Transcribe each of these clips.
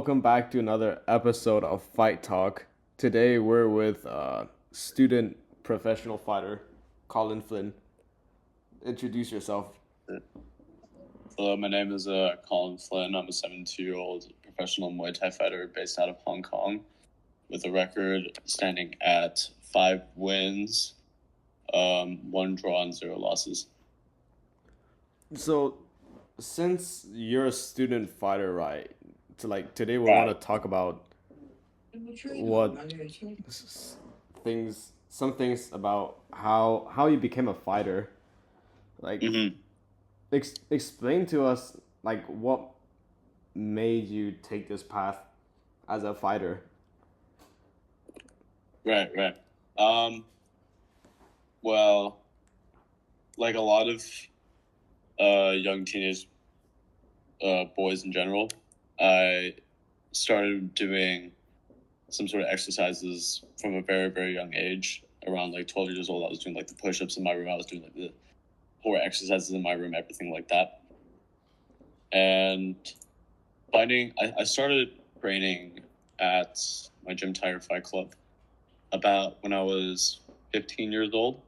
welcome back to another episode of Fight Talk. Today we're with student professional fighter Colin Flynn. Introduce yourself. Hello, my name is Colin Flynn. I'm a 72-year-old professional Muay Thai fighter based out of Hong Kong with a record standing at 5 wins, 1 draw, and 0 losses. So, since you're a student fighter, right? Today we want Right. to talk about what some things about how you became a fighter. Like, Mm-hmm. explain to us like what made you take this path as a fighter. Right. Um, well, like a lot of young teenage boys in general, I started doing some sort of exercises from a very, very young age. Around like 12 years old, I was doing like the push-ups in my room. I was doing like the core exercises in my room, everything like that. And I started training at my gym Tiger Fight Club about when I was 15 years old.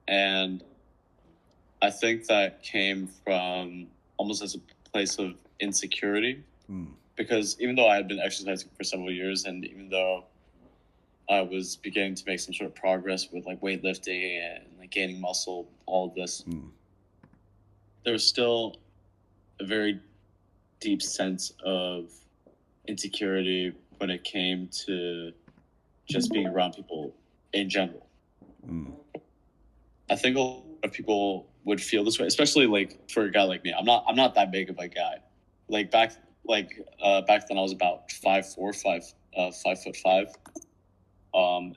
And I think that came from almost as a place of insecurity because even though I had been exercising for several years and even though I was beginning to make some sort of progress with like weightlifting and like gaining muscle, all of this, there was still a very deep sense of insecurity when it came to just being around people in general. I think a lot of people would feel this way, especially like for a guy like me. I'm not that big of a guy. Like back then I was about 5'4", 5'5".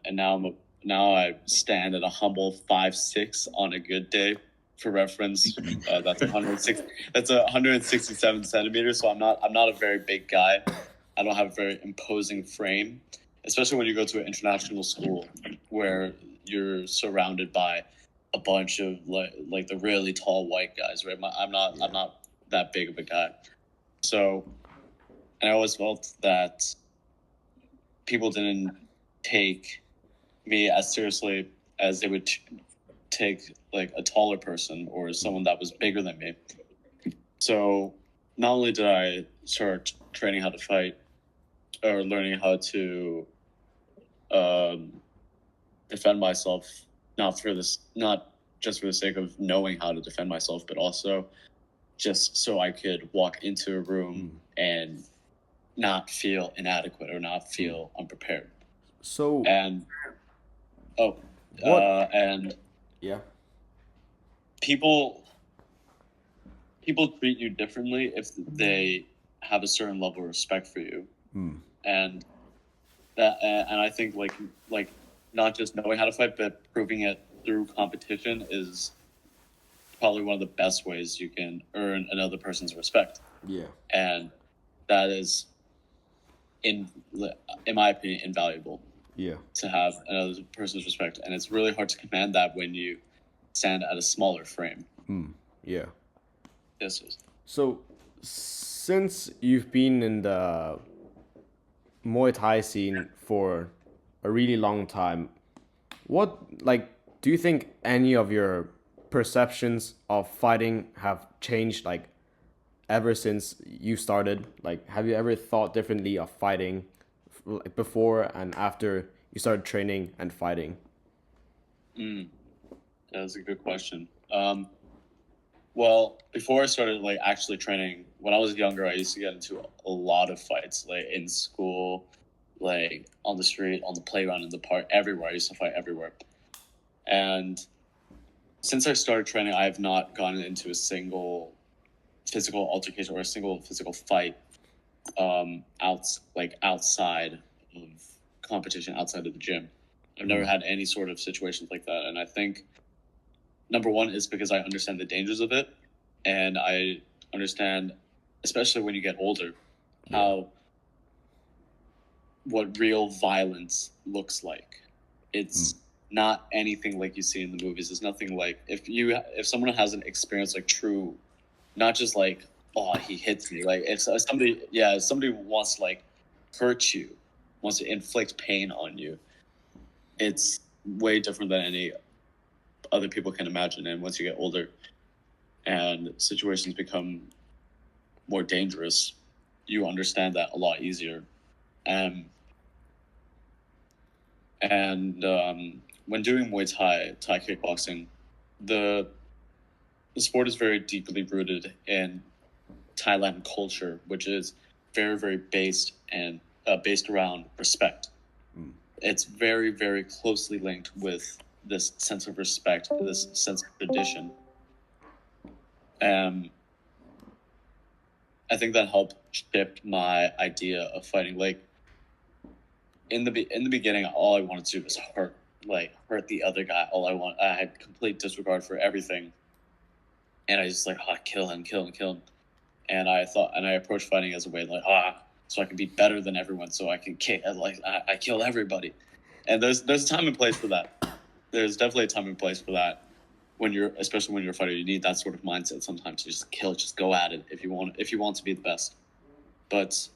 And now I stand at a humble 5'6" on a good day. For reference, that's 106. That's 167 centimeters. So I'm not a very big guy. I don't have a very imposing frame, especially when you go to an international school where you're surrounded by a bunch of like the really tall white guys. Right? I'm not that big of a guy. So I always felt that people didn't take me as seriously as they would take like a taller person or someone that was bigger than me. So not only did I start training how to fight or learning how to defend myself, not just for the sake of knowing how to defend myself, but also just so I could walk into a room and not feel inadequate or not feel unprepared. So And what? and Yeah. people treat you differently if they have a certain level of respect for you, and I think like not just knowing how to fight, but proving it through competition is probably one of the best ways you can earn another person's respect. Yeah. And that is, in my opinion, invaluable. Yeah. To have another person's respect, and it's really hard to command that when you stand at a smaller frame. Yeah. This is So since you've been in the Muay Thai scene for a really long time, what do you think any of your perceptions of fighting have changed ever since you started? Like, have you ever thought differently of fighting like before and after you started training and fighting? That's a good question. Well, before I started like actually training, when I was younger, I used to get into a lot of fights, like in school, like on the street, on the playground, in the park, everywhere. I used to fight everywhere. And since I started training, I have not gone into a single physical altercation or a single physical fight outside of competition, outside of the gym. I've never had any sort of situations like that. And I think number one is because I understand the dangers of it. And I understand, especially when you get older, what real violence looks like. It's not anything like you see in the movies. It's nothing like if someone hasn't experienced like true, not just like, oh, he hits me. Like if somebody wants to like hurt you, wants to inflict pain on you, it's way different than any other people can imagine. And once you get older and situations become more dangerous, you understand that a lot easier. And when doing Muay Thai kickboxing, the sport is very deeply rooted in Thailand culture, which is very, very based around respect. It's very, very closely linked with this sense of respect, this sense of tradition. I think that helped shift my idea of fighting. Like in the beginning, all I wanted to do was hurt the other guy. I had complete disregard for everything, and I just kill him. And I approached fighting as a way so I can be better than everyone, so I can kick I kill everybody. And there's a time and place for that. There's definitely a time and place for that. Especially when you're a fighter, you need that sort of mindset sometimes to just go at it if you want to be the best. But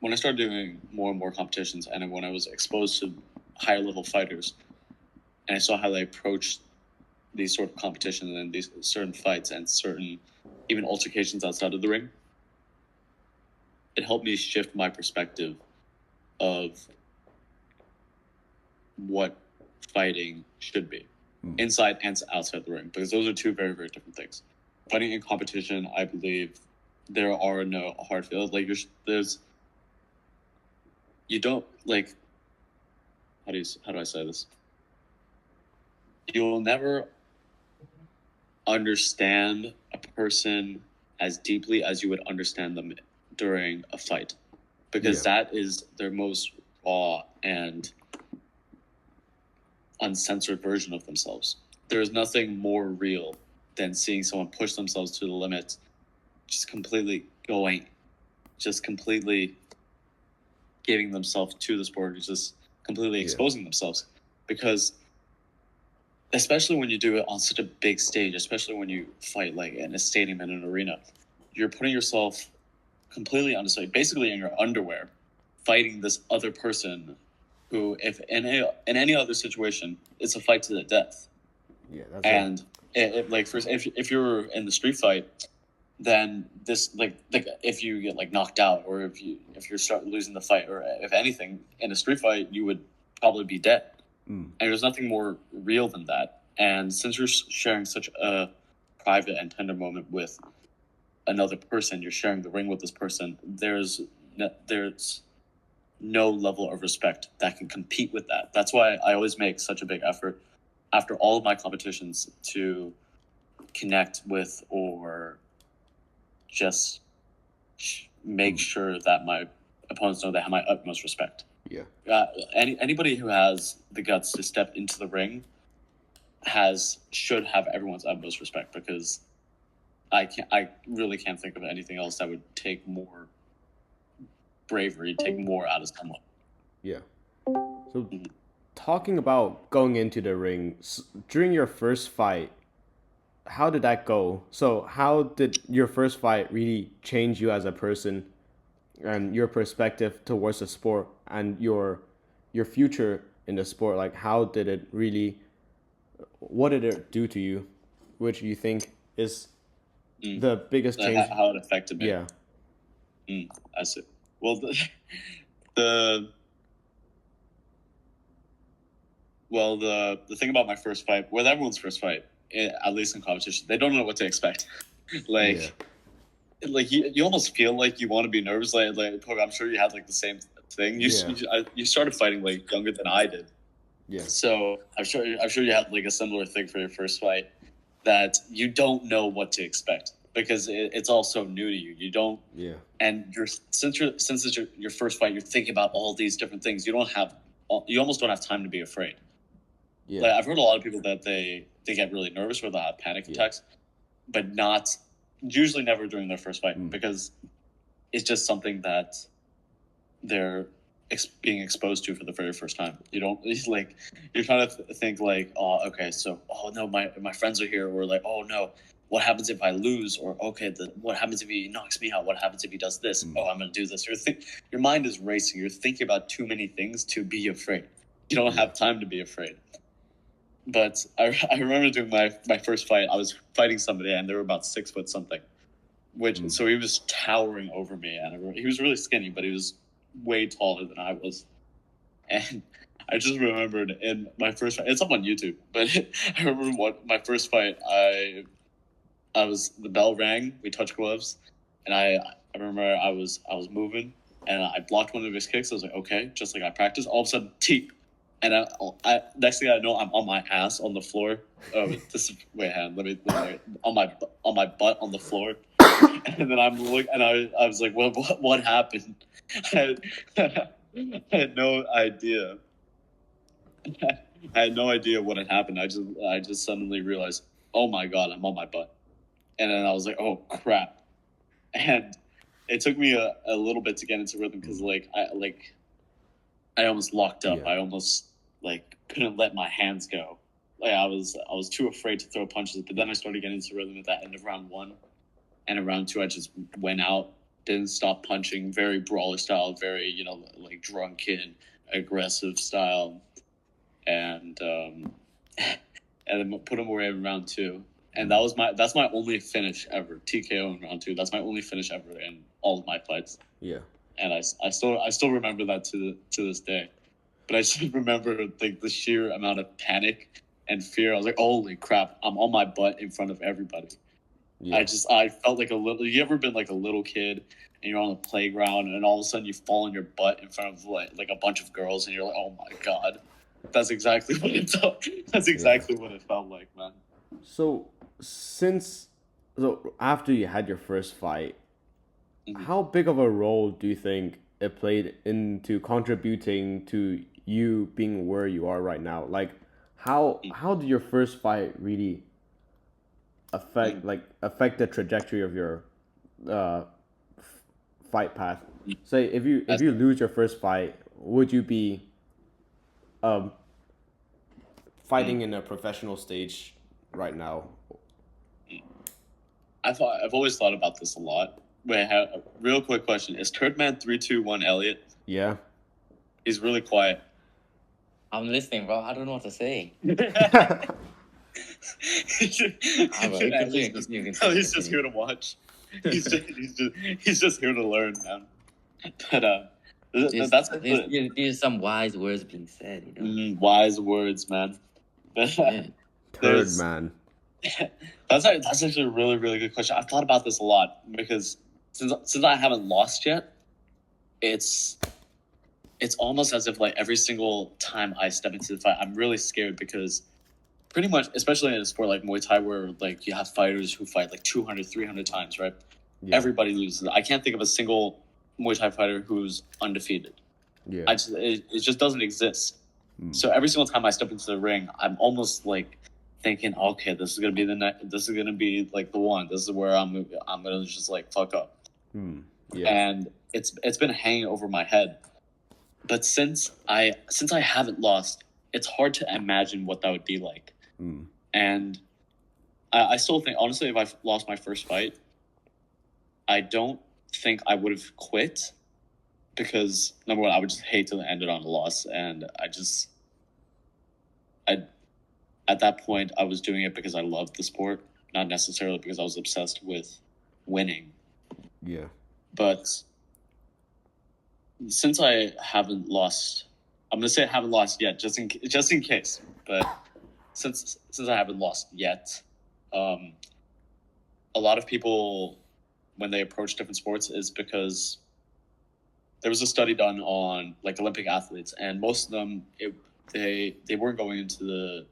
when I started doing more and more competitions, and when I was exposed to higher level fighters, and I saw how they approached these sort of competitions and these certain fights and certain even altercations outside of the ring, it helped me shift my perspective of what fighting should be, inside and outside the ring, because those are two very, very different things. Fighting in competition, I believe there are no hard feelings. You don't how do I say this? You'll never understand a person as deeply as you would understand them during a fight, because that is their most raw and uncensored version of themselves. There is nothing more real than seeing someone push themselves to the limit, just completely giving themselves to the sport, just completely exposing themselves. Because especially when you do it on such a big stage, especially when you fight in a stadium, in an arena, you're putting yourself completely on display, basically in your underwear, fighting this other person who, if in any other situation, it's a fight to the death. Yeah, that's and if you're in the street fight, then this if you get knocked out, or if you start losing the fight, or if anything in a street fight, you would probably be dead. And there's nothing more real than that. And since you're sharing such a private and tender moment with another person, you're sharing the ring with this person, there's no level of respect that can compete with that. That's why I always make such a big effort after all of my competitions to connect with, or just make sure that my opponents know they have my utmost respect. Anybody who has the guts to step into the ring should have everyone's utmost respect, because I really can't think of anything else that would take more bravery, take more out of someone. Yeah. So, talking about going into the ring, during your first fight, how did that go? So, how did your first fight really change you as a person, and your perspective towards the sport, and your future in the sport? Like, how did it really? What did it do to you? Which you think is the biggest change? How it affected me. Yeah. I see. Well, the thing about my first fight, with everyone's first fight, at least in competition, they don't know what to expect. You almost feel like you want to be nervous. I'm sure you had the same thing. You started fighting younger than I did. Yeah. So I'm sure you had a similar thing for your first fight, that you don't know what to expect, because it's all so new to you. You don't. Yeah. And since it's your first fight, you're thinking about all these different things. You almost don't have time to be afraid. Yeah. I've heard a lot of people that they get really nervous, or they have panic attacks, but usually never during their first fight, because it's just something that they're being exposed to for the very first time. You don't it's like you're trying to think like, oh, okay, so oh no, my friends are here, or like, oh no, what happens if I lose, or okay, what happens if he knocks me out? What happens if he does this? Oh, I'm gonna do this. Your mind is racing. You're thinking about too many things to be afraid. You don't have time to be afraid. But I remember doing my first fight. I was fighting somebody, and they were about 6 foot something. So he was towering over me, and he was really skinny, but he was way taller than I was. And I just remembered in my first fight, it's up on YouTube, but I remember my first fight. I was the bell rang, we touched gloves, and I remember I was moving, and I blocked one of his kicks. I was like, okay, just like I practiced. All of a sudden, teep, and I next thing I know, I'm on my ass on the floor. Oh, this is wait, hand. Let me on my butt on the floor, and then I was like, what happened? I had, I had no idea. I had no idea what had happened. I just suddenly realized, oh my god, I'm on my butt, and then I was like, oh crap, and it took me a little bit to get into rhythm because I almost locked up. Yeah. I almost like couldn't let my hands go. Like I was too afraid to throw punches. But then I started getting into rhythm at the end of round one, and in round two I just went out, didn't stop punching, very brawler style, very like drunken, aggressive style, and and then put him away in round two. And that's my only finish ever. TKO in round two. That's my only finish ever in all of my fights. Yeah. And I still remember that to this day. But I just remember like the sheer amount of panic and fear. I was like, holy crap, I'm on my butt in front of everybody. Yeah. I felt like a little. You ever been like a little kid and you're on the playground and all of a sudden you fall on your butt in front of like a bunch of girls and you're like, oh my god, that's exactly what it felt. That's exactly what it felt like, man. So after you had your first fight, how big of a role do you think it played into contributing to you being where you are right now? Like, how did your first fight really affect the trajectory of your uh, fight path? Say if you lose your first fight, would you be um, fighting in a professional stage right now? I've always thought about this a lot. Wait, I have a real quick question: is Turdman 321 Elliot? Yeah. He's really quiet. I'm listening, bro. I don't know what to say. He's just here to watch. He's just here to learn, man. But There's some wise words being said, wise words, man. Yeah. Third man. That's actually a really, really good question. I've thought about this a lot because since I haven't lost yet, it's almost as if like every single time I step into the fight, I'm really scared because pretty much, especially in a sport like Muay Thai where like you have fighters who fight like 200, 300 times, right? Yeah. Everybody loses. I can't think of a single Muay Thai fighter who's undefeated. Yeah. It just doesn't exist. So every single time I step into the ring, I'm almost like thinking, okay, this is gonna be this is gonna be like the one. This is where I'm gonna just like fuck up. Yeah. And it's been hanging over my head. But since I haven't lost, it's hard to imagine what that would be like. And I still think, honestly, if I lost my first fight, I don't think I would have quit because, number one, I would just hate to end it on a loss. And at that point, I was doing it because I loved the sport, not necessarily because I was obsessed with winning. Yeah. But since I haven't lost, I'm gonna say I haven't lost yet, just in case. But since I haven't lost yet, a lot of people, when they approach different sports, is because there was a study done on like Olympic athletes, and most of them they weren't going into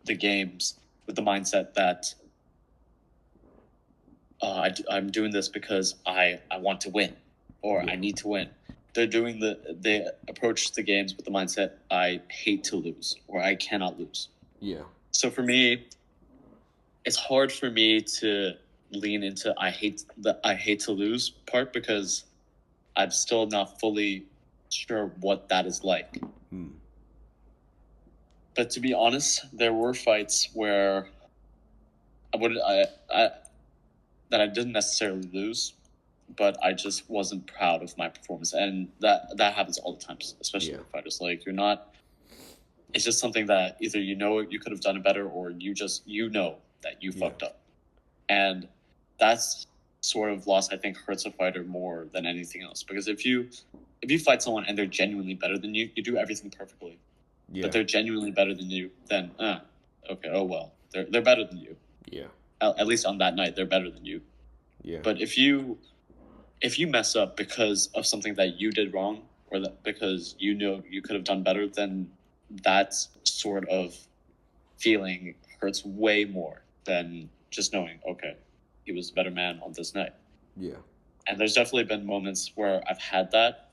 the games with the mindset that I'm doing this because I want to win or I need to win. They approach the games with the mindset I hate to lose or I cannot lose. Yeah. So for me, it's hard for me to lean into I hate to lose part because I'm still not fully sure what that is like. Hmm. But to be honest, there were fights where I that I didn't necessarily lose, but I just wasn't proud of my performance, and that happens all the time, especially Yeah. with fighters. Like you're not. It's just something that either you know you could have done it better, or you know that you Yeah. fucked up, and that's sort of loss I think hurts a fighter more than anything else. Because if you fight someone and they're genuinely better than you, you do everything perfectly, Yeah. but they're genuinely better than you, then okay, oh well, they're better than you. Yeah. At least on that night, they're better than you. Yeah. But if you mess up because of something that you did wrong, or that because you know you could have done better, then that sort of feeling hurts way more than just knowing, okay, he was a better man on this night. Yeah. And there's definitely been moments where I've had that,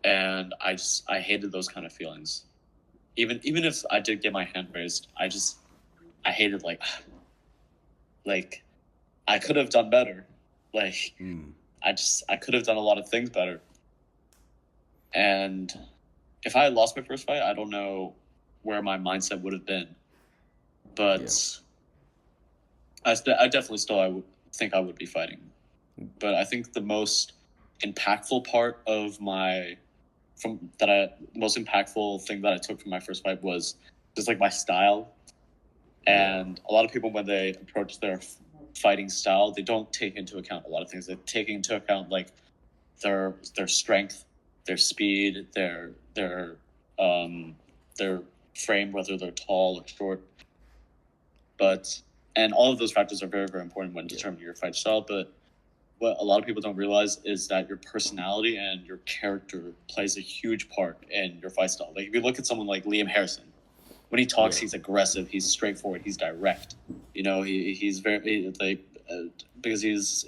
and I hated those kind of feelings. Even if I did get my hand raised, I hated like I could have done better. Like I could have done a lot of things better. And if I had lost my first fight, I don't know where my mindset would have been. But I definitely still I would think I would be fighting. But I think the most impactful part of most impactful thing that I took from my first fight was just like my style. And a lot of people, when they approach their fighting style, they don't take into account a lot of things. They take into account like their strength, their speed, their frame, whether they're tall or short. And all of those factors are very, very important when determining your fight style. But what a lot of people don't realize is that your personality and your character plays a huge part in your fight style. Like if you look at someone like Liam Harrison, when he talks, he's aggressive, he's straightforward, he's direct. You know, he's very because he's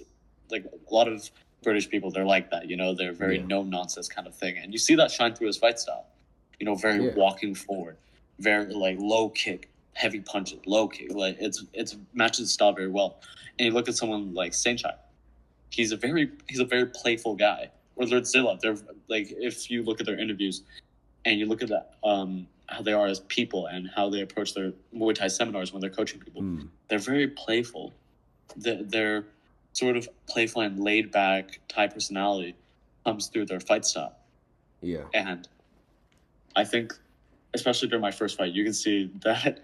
like a lot of British people, they're like that. You know, they're very no nonsense kind of thing, and you see that shine through his fight style. You know, very walking forward, very like low kick, heavy punches, low kick. Like it's matches his style very well. And you look at someone like Saintchai, he's a very playful guy. Or Lordzilla, they're like if you look at their interviews and you look at that how they are as people and how they approach their Muay Thai seminars when they're coaching people, they're very playful. They're sort of playful and laid back Thai personality comes through their fight style. Yeah. And I think, especially during my first fight, you can see that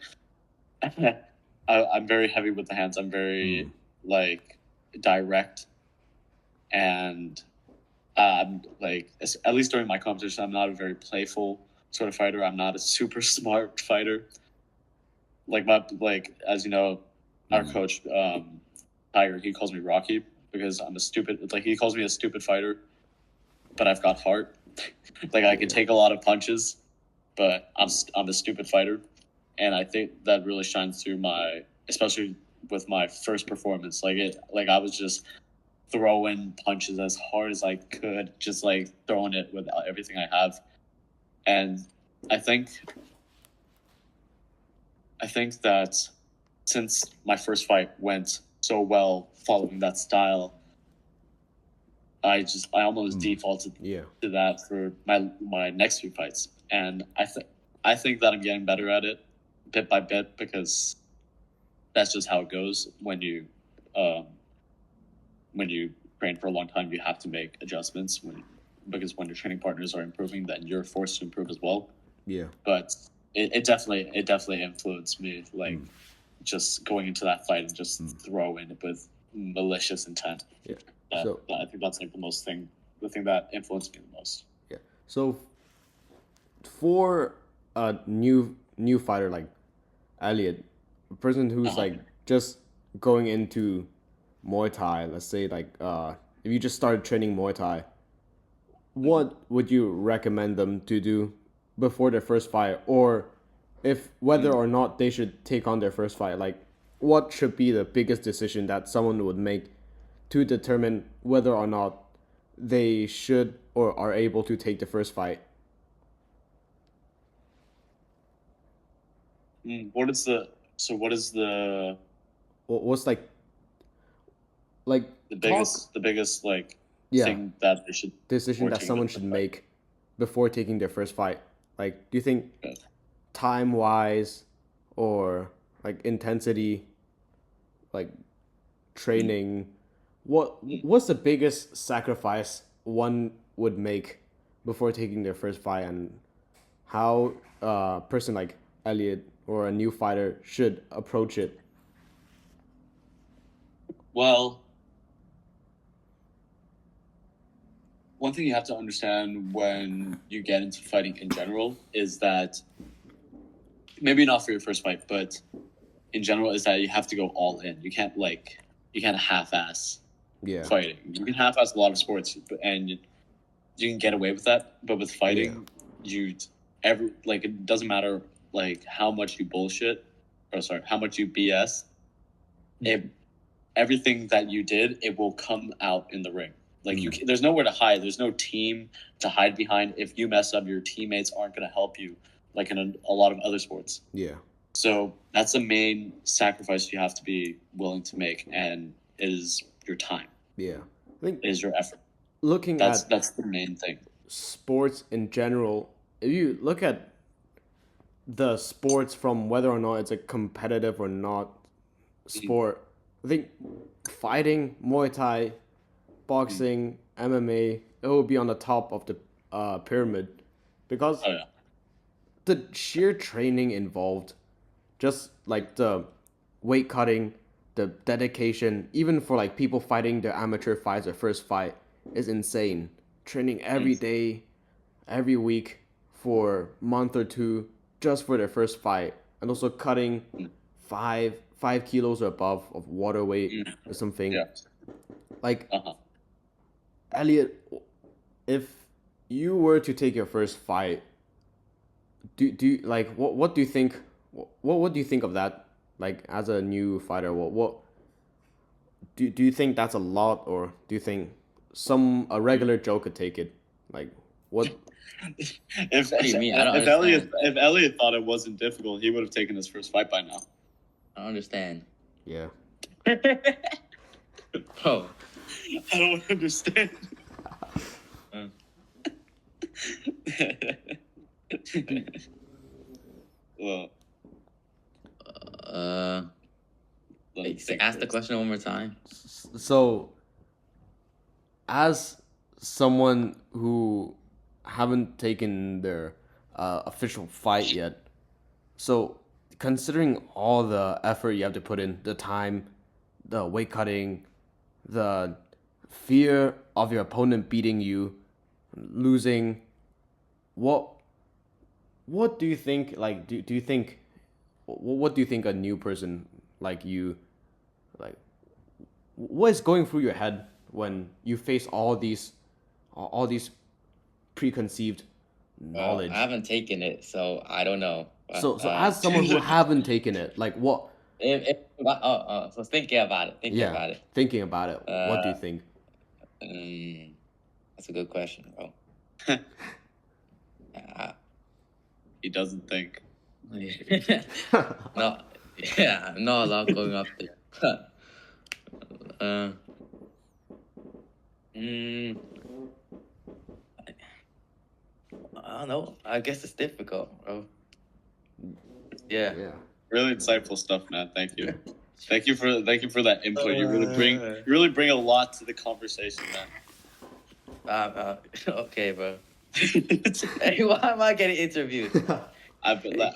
I'm very heavy with the hands. I'm very like direct, and I'm like at least during my competition, I'm not a very playful sort of fighter. I'm not a super smart fighter. Like as you know, our coach Tiger, he calls me Rocky because I'm a stupid. Like he calls me a stupid fighter, but I've got heart. Like I can take a lot of punches, but I'm a stupid fighter, and I think that really shines through especially with my first performance. Like I was just throwing punches as hard as I could, just like throwing it with everything I have. And I think that since my first fight went so well following that style, I almost defaulted to that for my next few fights. And I think that I'm getting better at it bit by bit, because that's just how it goes when you train for a long time. You have to make adjustments because when your training partners are improving, then you're forced to improve as well. Yeah. But it definitely influenced me, like just going into that fight and just throwing it with malicious intent. Yeah. So I think that's like the thing that influenced me the most. Yeah. So for a new fighter like Elliot, a person who's like just going into Muay Thai, let's say like if you just started training Muay Thai, what would you recommend them to do before their first fight, or if whether or not they should take on their first fight? Like, what should be the biggest decision that someone would make to determine whether or not they should or are able to take the first fight? What's like the biggest like thing that they should decision that someone should make before taking their first fight? Like, do you think Yeah. time wise or like intensity, like training, what's the biggest sacrifice one would make before taking their first fight, and how a person like Elliot or a new fighter should approach it? Well, one thing you have to understand when you get into fighting in general is that maybe not for your first fight, but in general is that you have to go all in. You can't half-ass Yeah. fighting. You can half-ass a lot of sports, and you can get away with that. But with fighting, it doesn't matter like how much you bullshit, or sorry, how much you BS. Everything that you did, it will come out in the ring. Like there's nowhere to hide. There's no team to hide behind. If you mess up, your teammates aren't going to help you, like in a lot of other sports. Yeah. So that's the main sacrifice you have to be willing to make, and it is your time. Yeah. I think It is your effort. looking at That's the main thing. sports in general, if you look at the sports from whether or not it's a competitive or not sport, I think fighting, Muay Thai, boxing, MMA, it will be on the top of the pyramid because Oh yeah. the sheer training involved, just like the weight cutting, the dedication, even for like people fighting their amateur fights or first fight, is insane. Training every day, every week for a month or two just for their first fight, and also cutting 5 kilos or above of water weight or something. Yeah. Like Uh-huh. Elliot, if you were to take your first fight, do like what do you think? What do you think of that? Like as a new fighter, what do you think that's a lot, or do you think a regular Joe could take it? Like what? If What do you mean? I don't understand. If Elliot thought it wasn't difficult, he would have taken his first fight by now. I don't understand. Yeah. Bro, I don't understand. Well, let me think ask the first. question one more time. So, as someone who haven't taken their official fight yet, so considering all the effort you have to put in, the time, the weight cutting, the fear of your opponent beating you, losing, what do you think? Like, do you think, what do you think a new person like you, like, what is going through your head when you face all these preconceived Well, knowledge? I haven't taken it, so I don't know. So as someone who haven't taken it, like what? So thinking about it. Thinking about it, what do you think? That's a good question, bro. He doesn't think. No, yeah, not a lot going up there. I don't know. I guess it's difficult, bro. Yeah. Yeah. Really insightful stuff, man. Thank you. Thank you for that input. You really bring a lot to the conversation, man. Okay, bro. Hey, why am I getting interviewed? You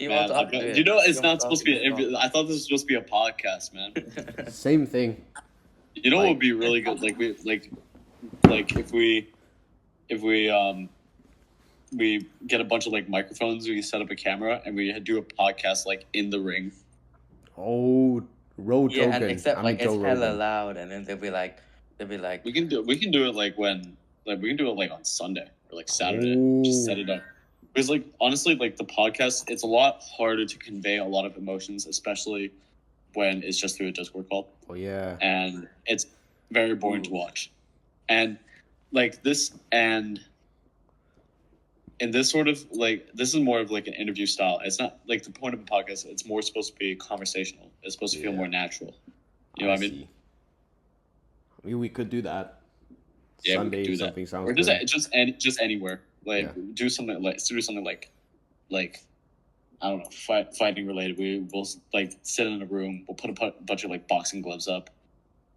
know, it's not supposed to be an interview. I thought this was supposed to be a podcast, man. Same thing. You know what would be really good? Like if we get a bunch of like microphones, we set up a camera, and we do a podcast like in the ring. Oh, road Yeah, Rogan. and except I'm like Joe it's hella Rogan. loud, and then they'll be like, We can do it like we can do it like on Sunday or like Saturday. Just set it up. Because like honestly, like the podcast, it's a lot harder to convey a lot of emotions, especially when it's just through a Discord call. Oh yeah. And it's very boring to watch. And like this, and in this sort of like, this is more of like an interview style. It's not like the point of a podcast. It's more supposed to be conversational. It's supposed to feel more natural. You know what I mean? See. I mean, we could do that. Yeah, Sunday, we could do something that. sounds Or good. just anywhere. Like Yeah. do something like I don't know, fighting related. We'll like sit in a room. We'll put a bunch of like boxing gloves up,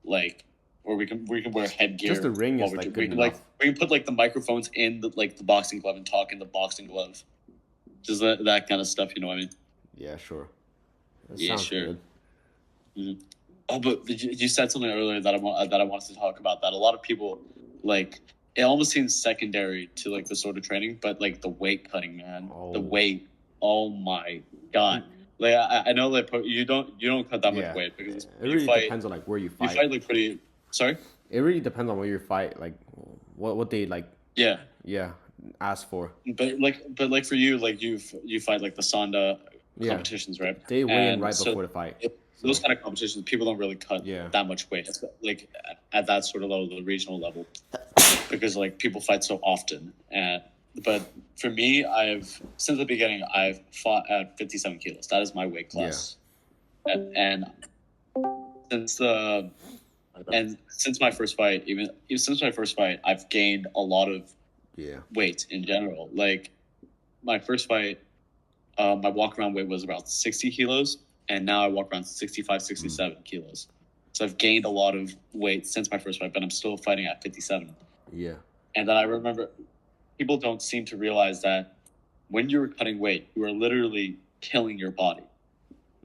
like, or we can wear Just the headgear ring while is like we good can like enough. we can put like the microphones in the boxing glove and talk in the boxing glove. Just that kind of stuff. You know what I mean? Yeah, sure. That Yeah, sounds sure. good. Mhm. Oh, but you said something earlier that I wanted to talk about. That a lot of people like. It almost seems secondary to like the sort of training, but like the weight cutting, man. The Oh. weight. Oh my god. Like I know like you don't cut that much Yeah. weight because It you really fight depends on like where you you fight. fight like pretty. Sorry. It really depends on where you fight, like what they like, Yeah, yeah, ask for. but for you, like you fight like the Sonda Yeah. competitions, right? They weigh in And right so before the fight. those So kind of competitions, people don't really cut yeah. that much weight, like at that sort of level, the regional level, because like people fight so often. And but for me, since the beginning, I've fought at 57 kilos. That is my weight class, and since the and since my first fight, even since my first fight, I've gained a lot of Yeah. weight in general. Like my first fight, my walk around weight was about 60 kilos, and now I walk around 65, 67 kilos. So I've gained a lot of weight since my first fight, but I'm still fighting at 57. Yeah. And then I remember people don't seem to realize that when you're cutting weight, you are literally killing your body.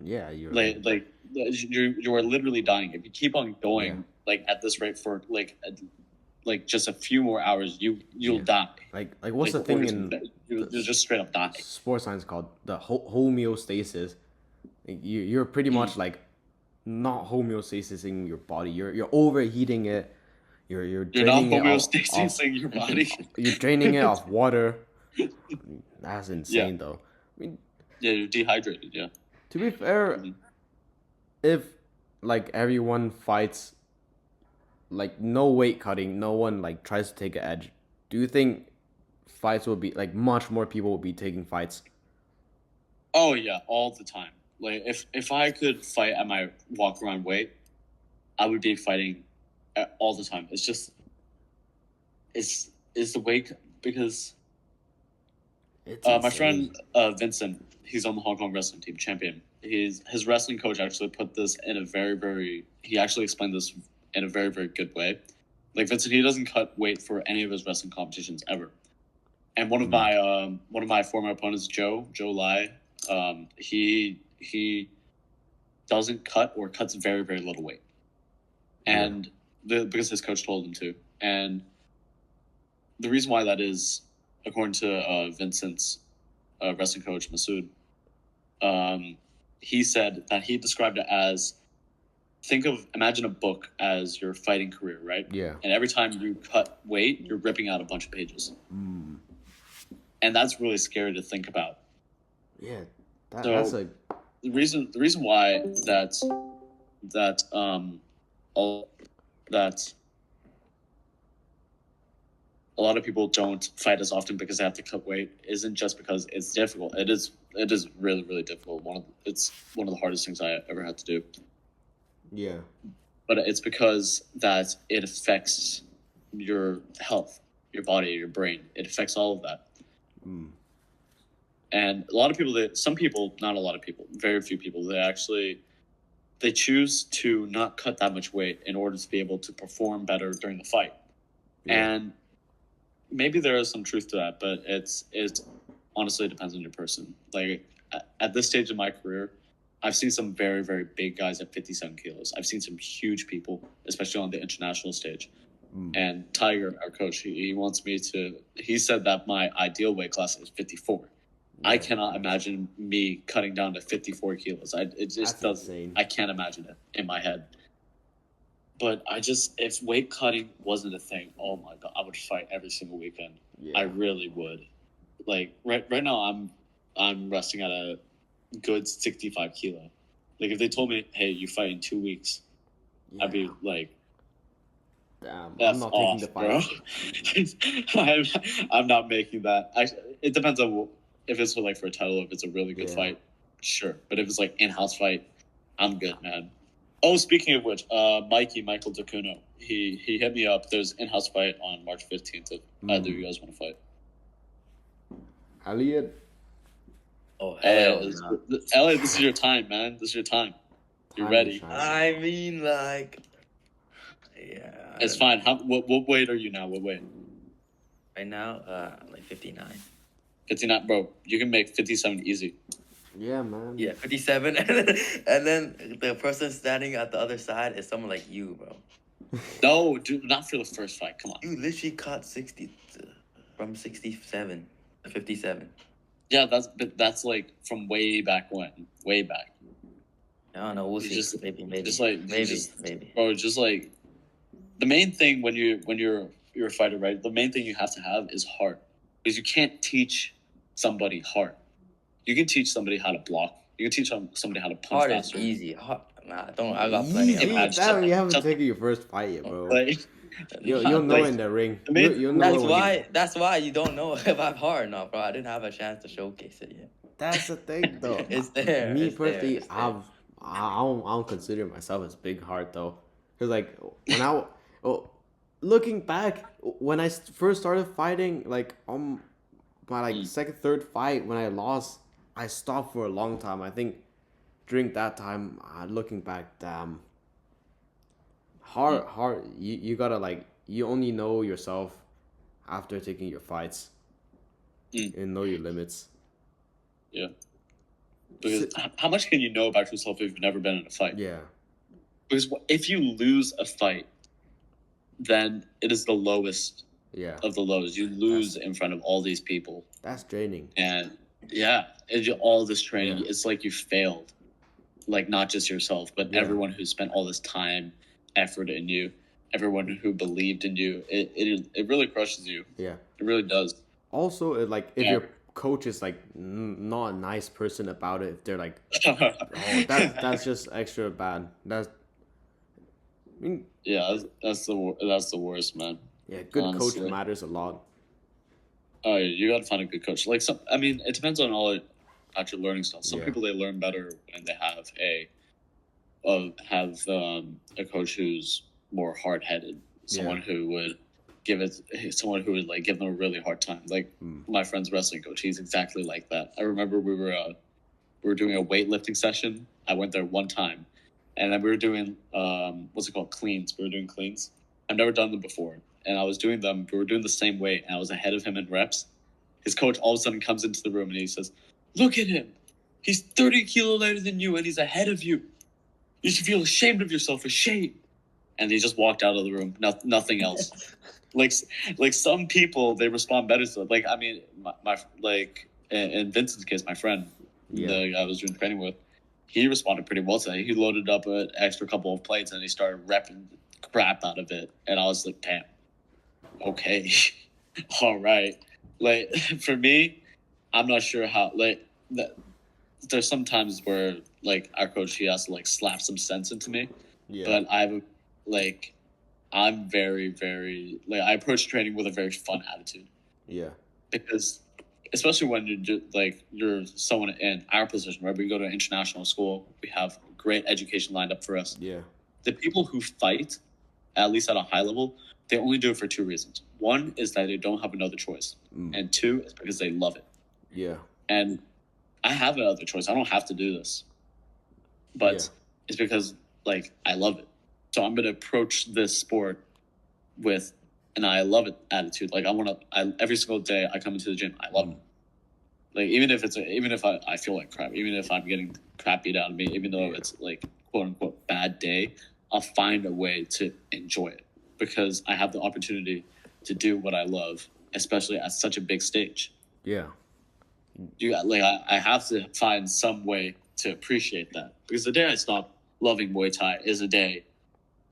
Yeah, you're Like you are literally dying. If you keep on going Yeah. like at this rate for like just a few more hours, you'll Yeah. die. like what's Like the thing organs in you'll just straight up die. sports science called the homeostasis? Like, you're pretty much like not homeostasis in your body. You're overheating it. You're You're not draining it off. homeostasising your body. You're draining it off water. That's Yeah. insane, though. I mean, Yeah, you're dehydrated. Yeah. to be fair, Mhm. if like everyone fights, like no weight cutting, no one like tries to take an edge. Do you think fights will be like much more people will be taking fights? Oh yeah, all the time. Like if I could fight at my walk around weight, I would be fighting all the time. It's just it's the weight because It's my insane. friend Vincent, he's on the Hong Kong wrestling team, champion. His wrestling coach actually put this in a very he actually explained this in a very good way. Like Vincent, he doesn't cut weight for any of his wrestling competitions ever. And one of my former opponents, Joe Lai, he doesn't cut or cuts very little weight, and because his coach told him to. And the reason why that is, according to Vincent's wrestling coach Masood, he said that he described it as imagine a book as your fighting career, right? Yeah. And every time you cut weight, you're ripping out a bunch of pages. Mm. And that's really scary to think about. Yeah. So- That's like The reason why that a lot of people don't fight as often because they have to cut weight isn't just because it's difficult. It is really difficult. It's one of the hardest things I ever had to do. yeah. But it's because that it affects your health, your body, your brain. It affects all of that. Mm. And a lot of people, some people, not a lot of people, very few people, they choose to not cut that much weight in order to be able to perform better during the fight. Yeah. And maybe there is some truth to that, but it honestly depends on your person. Like at this stage of my career, I've seen some very big guys at 57 kilos. I've seen some huge people, especially on the international stage. Mm. And Tiger, our coach, he wants me to. He said that my ideal weight class is 54. I cannot imagine me cutting down to 54 kilos. It just That's doesn't. insane. I can't imagine it in my head. But if weight cutting wasn't a thing, oh my god, I would fight every single weekend. Yeah. I really would. Like right now, I'm resting at a good 65 kilo. Like if they told me, hey, you fight in 2 weeks, Yeah. I'd be like, damn, F I'm not off, taking bro. the fight. I'm not making that. It depends on if it's for a title. If it's a really good Yeah. fight, sure. But if it's like in-house fight, I'm good, man. Oh, speaking of which, Michael Dacuno, he hit me up. There's in-house fight on March 15th. If either of you guys want to fight, Elliot. Oh, Elliot, hell no. Elliot, this is your time, man. This is your time. You're Time to ready. shine. I mean, like, yeah. I It's don't fine. know. What weight are you now? What weight? Right now, like 59. 59, bro. You can make 57 easy. Yeah, man. Yeah, 57. And then the person standing at the other side is someone like you, bro. No, dude, not for the first fight. Come on. You literally caught 60 from 67 to 57. Yeah, that's like from way back when. Way back. I don't know. We'll You see. just- Maybe. just like- you maybe. just- Maybe. Bro, just like the main thing when you're a fighter, right? The main thing you have to have is heart. Because you can't teach somebody heart. You can teach somebody how to block. You can teach somebody how to punch Hard is faster. easy. Hard, nah, don't. I got plenty Easy. of Imagine- That you haven't just- taken your first fight yet, bro. Like, You'll know like, in the ring. I mean, You'll know That's when why. That's why you don't know if I'm hard enough, bro. I didn't have a chance to showcase it yet. That's the thing, though. It's there. Me it's there, personally, it's there. I don't consider myself as big heart though, because like when looking back, when I first started fighting, like my like second third fight when I lost, I stopped for a long time. I think during that time, looking back, damn, hard. You gotta like you only know yourself after taking your fights, and know your limits. Yeah. Because how much can you know about yourself if you've never been in a fight? Yeah. Because if you lose a fight, then it is the lowest Yeah. of the lows. You lose in front of all these people. That's draining. And yeah, all this training, Yeah. it's like you failed. Like not just yourself, but Yeah. everyone who spent all this time, effort in you, everyone who believed in you. It really crushes you. Yeah. It really does. Also, like if Yeah. your coach is like not a nice person about it, if they're like, oh, that's just extra bad. That's, I mean, Yeah, that's the worst, man. yeah, good coach Honestly. matters a lot. Oh, yeah, you gotta find a good coach. Like I mean, it depends on all about your learning style. Some Yeah. people they learn better when they have a coach who's more hard headed. Someone who would someone who would like give them a really hard time. Like my friend's wrestling coach, he's exactly like that. I remember we were doing a weightlifting session. I went there one time, and then we were doing what's it called, cleans. We were doing cleans. I've never done them before, and I was doing them. We were doing the same weight, and I was ahead of him in reps. His coach all of a sudden comes into the room and he says, "Look at him. He's 30 kilo lighter than you, and he's ahead of you. You should feel ashamed of yourself. Ashamed." And he just walked out of the room. Nothing else. like some people, they respond better to it. Like I mean, my like in Vincent's case, my friend, the guy I was doing training with, he responded pretty well to that. He loaded up an extra couple of plates and he started repping the crap out of it. And I was like, damn, okay, all right. Like for me, I'm not sure how. Like there's some times where like our coach, he has to like slap some sense into me. Yeah. But I'm very, very like I approach training with a very fun attitude. Yeah. Because especially when you're someone in our position, right? We go to an international school, we have great education lined up for us. Yeah. The people who fight, at least at a high level, they only do it for two reasons. One is that they don't have another choice, and two is because they love it. Yeah. And I have another choice. I don't have to do this, but it's because like I love it. So I'm gonna approach this sport with an I love it attitude. Like every single day I come into the gym, I love it. Like even if I feel like crap, even if I'm getting crap beat out of me, even though it's like quote unquote bad day, I'll find a way to enjoy it because I have the opportunity to do what I love, especially at such a big stage. Yeah. I have to find some way to appreciate that because the day I stop loving Muay Thai is the day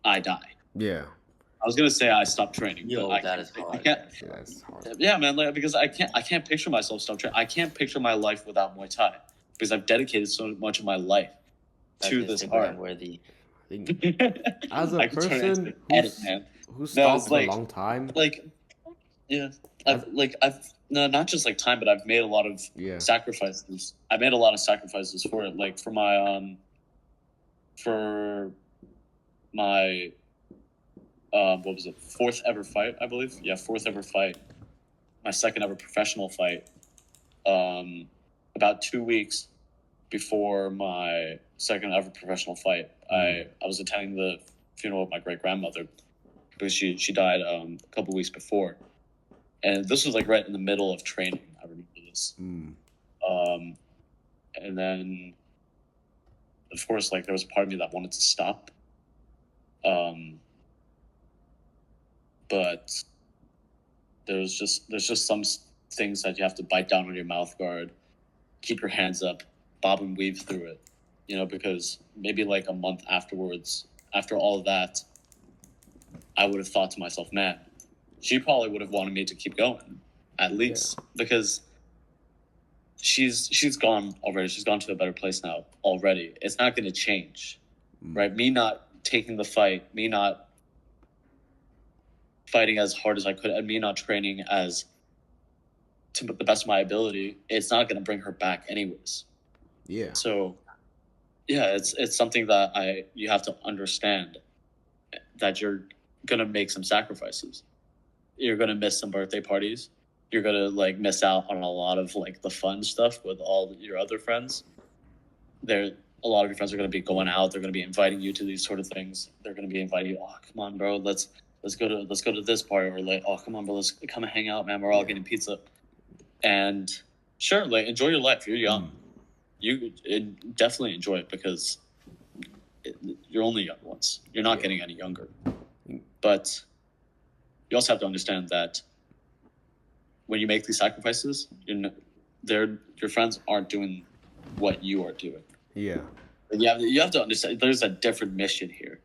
I die. Yeah. I was gonna say I stopped training. Yo, but that is hard. I can't. Yeah, that's hard. Yeah, man. Like, because I can't picture myself stop training. I can't picture my life without Muay Thai because I've dedicated so much of my life to this art. Worthy. I think as a I could turn it person into an edit, man. who it's stopped for a like- long time. Like, yeah, I've not just like time, but I've made a lot of sacrifices. I made a lot of sacrifices for it. Like for my what was it? Fourth ever fight, I believe. Yeah, fourth ever fight. My second ever professional fight. about 2 weeks before my second ever professional fight, I was attending the funeral of my great grandmother because she died a couple weeks before, and this was like right in the middle of training. I remember this. And then, of course, like there was a part of me that wanted to stop, but there's just some things that you have to bite down on your mouth guard, keep your hands up, bob and weave through it, because maybe like a month afterwards, after all of that, I would have thought to myself, man, she probably would have wanted me to keep going, at least, because she's gone already. She's gone to a better place now already. It's not going to change, right? Me not taking the fight, me not fighting as hard as I could, and me not training as to the best of my ability, it's not going to bring her back anyways. Yeah. So, yeah, it's something that you have to understand, that you're going to make some sacrifices. You're going to miss some birthday parties. You're going to like miss out on a lot of like the fun stuff with all your other friends. A lot of your friends are going to be going out. They're going to be inviting you to these sort of things. They're going to be inviting you. Oh, come on, bro. Let's go to this party. Or like, oh, come on, bro. Let's come and hang out, man. We're all getting pizza. And sure, like enjoy your life. You're young. You definitely enjoy it because you're only young once. You're not getting any younger. But you also have to understand that when you make these sacrifices, your friends aren't doing what you are doing. Yeah. You have to understand there's a different mission here.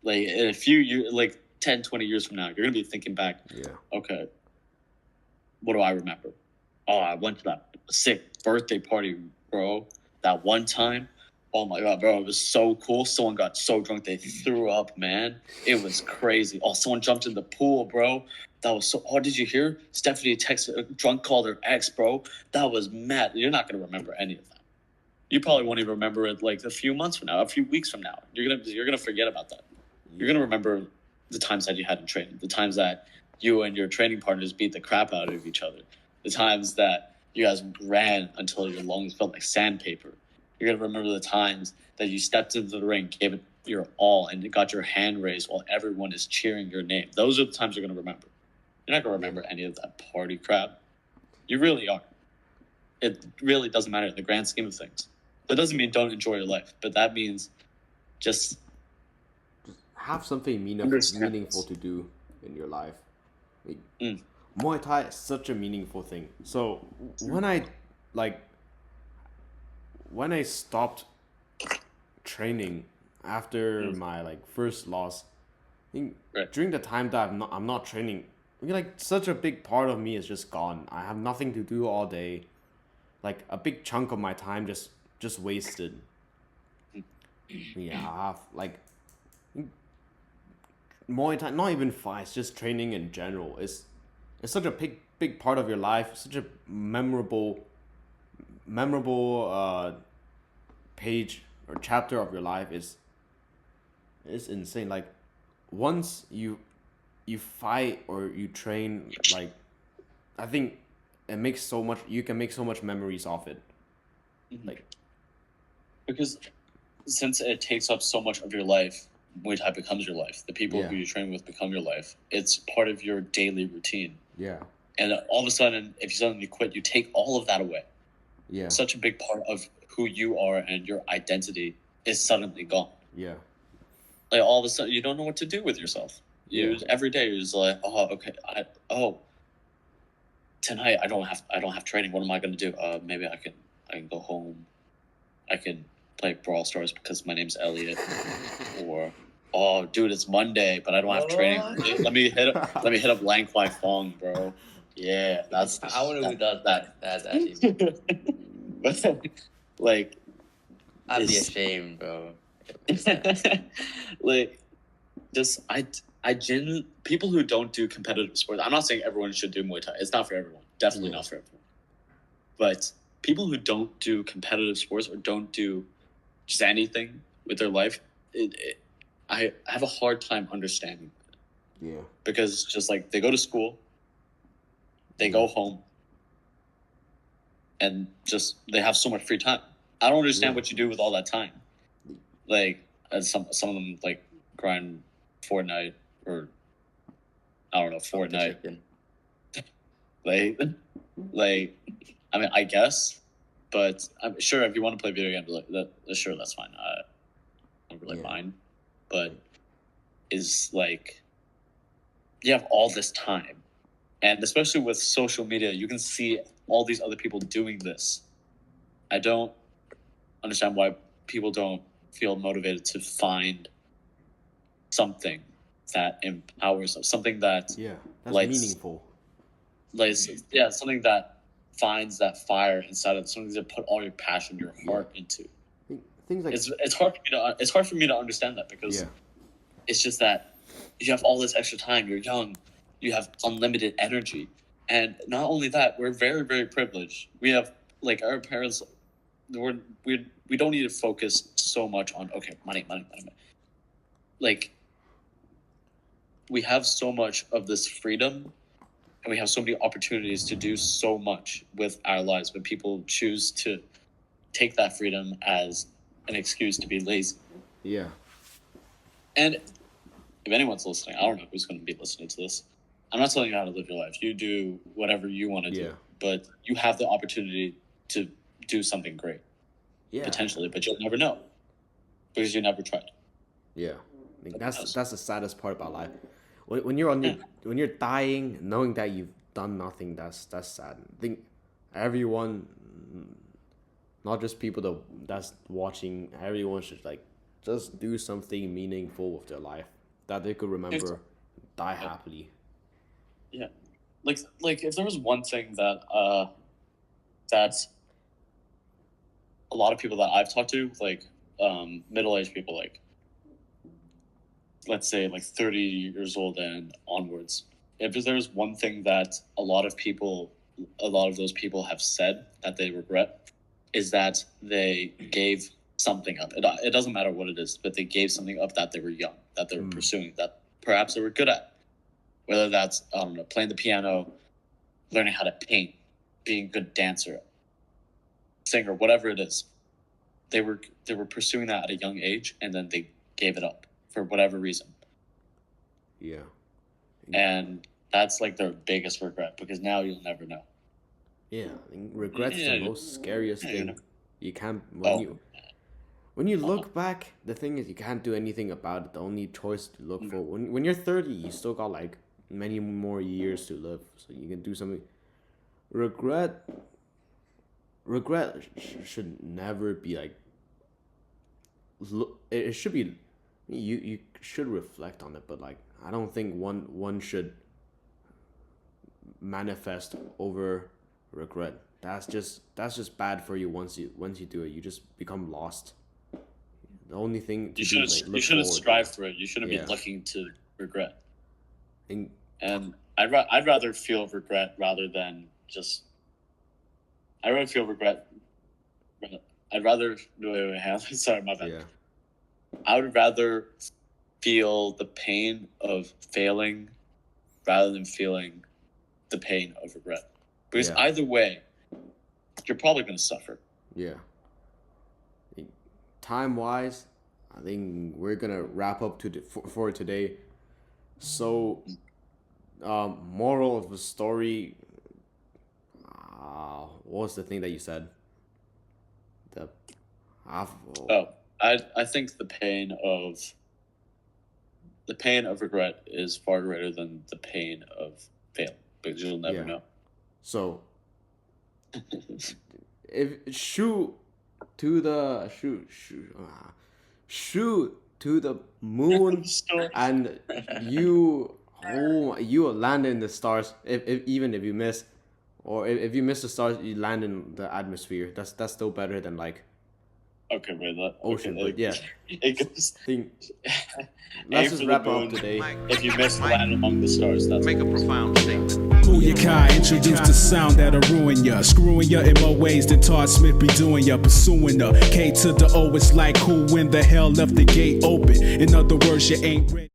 Like in a few years, like 10, 20 years from now, you're going to be thinking back, okay, what do I remember? Oh, I went to that sick birthday party, bro. That one time. Oh my God, bro, it was so cool. Someone got so drunk they threw up, man. It was crazy. Oh, someone jumped in the pool, bro. That was so. Oh, did you hear? Stephanie drunk called her ex, bro. That was mad. You're not gonna remember any of that. You probably won't even remember it like a few months from now, a few weeks from now. You're gonna forget about that. You're gonna remember the times that you had in training, the times that you and your training partners beat the crap out of each other, the times that you guys ran until your lungs felt like sandpaper. You're going to remember the times that you stepped into the ring, gave it your all, and got your hand raised while everyone is cheering your name. Those are the times you're going to remember. You're not going to remember any of that party crap. You really are. It really doesn't matter in the grand scheme of things. That doesn't mean don't enjoy your life, but that means just have something meaningful to do in your life. Like, Muay Thai is such a meaningful thing. So when I stopped training after my like first loss, during the time that I'm not training, like such a big part of me is just gone. I have nothing to do all day. Like a big chunk of my time just wasted. Yeah, I have like Muay Thai, not even fights, just training in general. It's such a big part of your life, such a memorable page or chapter of your life is insane. Like once you fight or you train, like I think you can make so much memories off it. Like because since it takes up so much of your life, Muay Thai becomes your life. The people who you train with become your life. It's part of your daily routine. Yeah. And all of a sudden, if you suddenly quit, you take all of that away. Yeah. Such a big part of who you are and your identity is suddenly gone. Yeah. Like all of a sudden, you don't know what to do with yourself. Every day you're just like, oh, okay, tonight I don't have training. What am I going to do? Maybe I can go home. I can play Brawl Stars because my name's Elliot. Or oh, dude, it's Monday, but I don't have training. Let me hit up Lang Kwai Fong, bro. Yeah, that's. I wonder who does that. That's actually. Like, I'd be ashamed, bro. Like, just I genuinely, people who don't do competitive sports. I'm not saying everyone should do Muay Thai. It's not for everyone. Definitely not for everyone. But people who don't do competitive sports or don't do just anything with their life, I have a hard time understanding. Yeah. Because just like they go to school, they go home, and just they have so much free time. I don't understand what you do with all that time. Like, as some of them like grind Fortnite or I don't know Fortnite. Like, I mean, I guess, but I'm sure if you want to play video games, sure, that's fine. I don't really mind, but is like you have all this time, and especially with social media, you can see all these other people doing this. I don't understand why people don't feel motivated to find something that empowers us, something that that's meaningful. Like, yeah, something that finds that fire inside of something to put all your passion, your heart into. Things like it's hard for me to understand that because it's just that you have all this extra time. You're young, you have unlimited energy, and not only that, we're very, very privileged. We have like our parents. We don't need to focus so much on money. Like, we have so much of this freedom, and we have so many opportunities to do so much with our lives. But people choose to take that freedom as an excuse to be lazy. Yeah. And if anyone's listening, I don't know who's going to be listening to this. I'm not telling you how to live your life. You do whatever you want to do, but you have the opportunity to do something great, potentially, but you'll never know because you never tried. Yeah, I mean, that's the saddest part about life. When you're when you're dying, knowing that you've done nothing, that's sad. I think everyone, not just people that's watching, everyone should like just do something meaningful with their life that they could remember, die happily. Yeah, like if there was one thing that that's a lot of people that I've talked to, like middle-aged people, like let's say like 30 years old and onwards, if there's one thing that a lot of those people have said that they regret, is that they gave something up. It doesn't matter what it is, but they gave something up that they were young, that they were pursuing, that perhaps they were good at. Whether that's, I don't know, playing the piano, learning how to paint, being a good dancer, singer, whatever it is. They were pursuing that at a young age, and then they gave it up for whatever reason. Yeah. And that's like their biggest regret, because now you'll never know. Yeah, I think regret's the most scariest thing. You can't when you look back, the thing is you can't do anything about it. The only choice to look for when you're 30, you still got like many more years to live, so you can do something. Regret should never be like. It should be. You should reflect on it, but like I don't think one should manifest over regret. That's just bad for you. Once you do it, you just become lost. The only thing to do is like, you shouldn't strive for it. You shouldn't be looking to regret. And I'd rather feel regret rather than just. I'd rather feel regret. I'd rather sorry, my bad. Yeah. I would rather feel the pain of failing rather than feeling the pain of regret. Because either way, you're probably going to suffer. Yeah. Time-wise, I think we're going to wrap up for today. So, moral of the story, what was the thing that you said? I think the pain of regret is far greater than the pain of fail, because you'll never know. So, if shoot to the moon, and you land in the stars. Even if you miss, or if you miss the stars, you land in the atmosphere. That's still better than like. Okay, wait, ocean, but yeah. Let's just wrap up today. If you miss land among the stars, that's make a profound statement. Who ya Kai introduced the sound that'll ruin ya, screwing ya in more ways than Todd Smith be doing ya, pursuing the K to the O. It's like who in the hell left the gate open? In other words, you ain't ready.